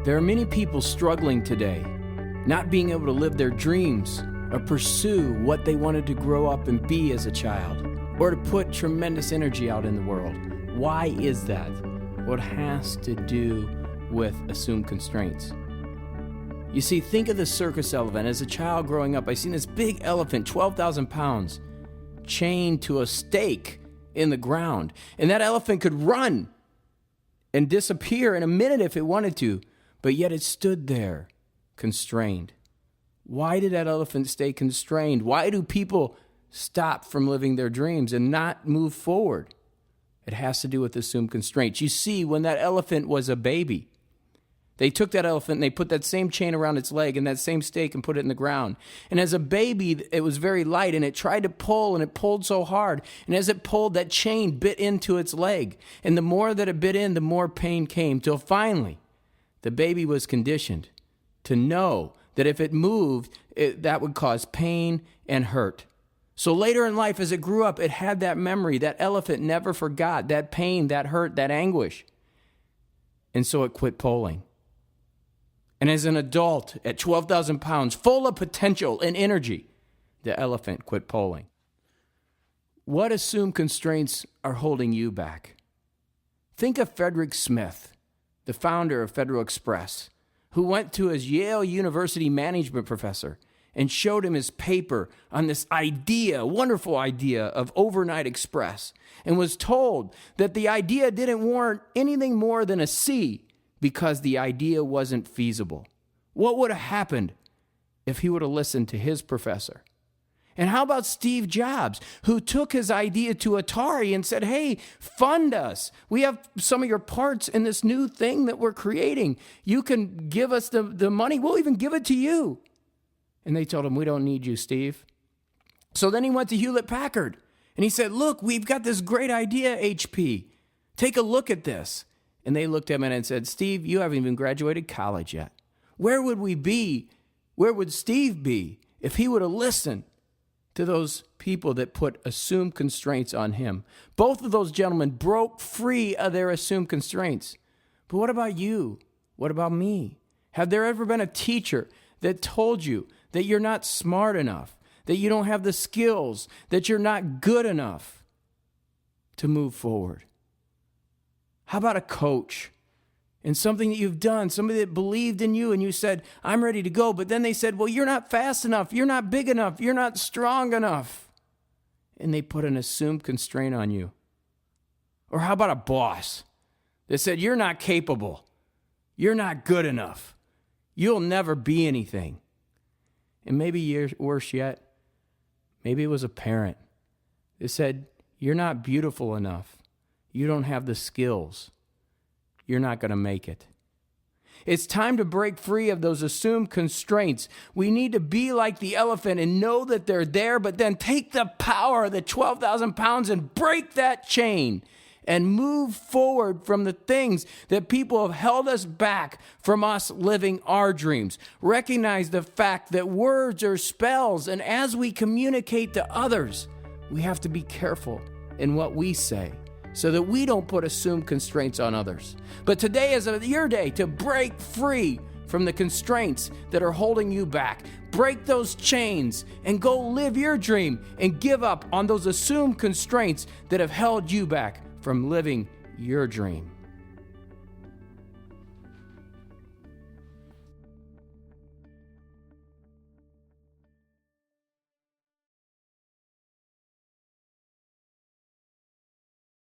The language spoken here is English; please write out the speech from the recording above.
There are many people struggling today, not being able to live their dreams or pursue what they wanted to grow up and be as a child, or to put tremendous energy out in the world. Why is that? Well, it has to do with assumed constraints. You see, think of the circus elephant. As a child growing up, I seen this big elephant, 12,000 pounds, chained to a stake in the ground. And that elephant could run and disappear in a minute if it wanted to, but yet it stood there, constrained. Why did that elephant stay constrained? Why do people stop from living their dreams and not move forward? It has to do with assumed constraints. You see, when that elephant was a baby, they took that elephant and they put that same chain around its leg and that same stake and put it in the ground. And as a baby, it was very light and it tried to pull and it pulled so hard. And as it pulled, that chain bit into its leg. And the more that it bit in, the more pain came, till finally the baby was conditioned to know that if it moved, that would cause pain and hurt. So later in life, as it grew up, it had that memory. That elephant never forgot that pain, that hurt, that anguish. And so it quit pulling. And as an adult at 12,000 pounds, full of potential and energy, the elephant quit pulling. What assumed constraints are holding you back? Think of Frederick Smith, the founder of Federal Express, who went to his Yale University management professor and showed him his paper on this idea, wonderful idea of overnight express, and was told that the idea didn't warrant anything more than a C because the idea wasn't feasible. What would have happened if he would have listened to his professor? And how about Steve Jobs, who took his idea to Atari and said, hey, fund us. We have some of your parts in this new thing that we're creating. You can give us the money. We'll even give it to you. And they told him, we don't need you, Steve. So then he went to Hewlett-Packard and he said, look, we've got this great idea, HP. Take a look at this. And they looked at him and said, Steve, you haven't even graduated college yet. Where would we be? Where would Steve be if he would have listened to those people that put assumed constraints on him? Both of those gentlemen broke free of their assumed constraints. But what about you? What about me? Have there ever been a teacher that told you that you're not smart enough, that you don't have the skills, that you're not good enough to move forward? How about a coach and something that you've done, somebody that believed in you and you said, I'm ready to go. But then they said, well, you're not fast enough. You're not big enough. You're not strong enough. And they put an assumed constraint on you. Or how about a boss that said, you're not capable. You're not good enough. You'll never be anything. And maybe worse yet, maybe it was a parent that said, you're not beautiful enough. You don't have the skills. You're not going to make it. It's time to break free of those assumed constraints. We need to be like the elephant and know that they're there, but then take the power of the 12,000 pounds and break that chain and move forward from the things that people have held us back from us living our dreams. Recognize the fact that words are spells, and as we communicate to others, we have to be careful in what we say, so that we don't put assumed constraints on others. But today is your day to break free from the constraints that are holding you back. Break those chains and go live your dream and give up on those assumed constraints that have held you back from living your dream.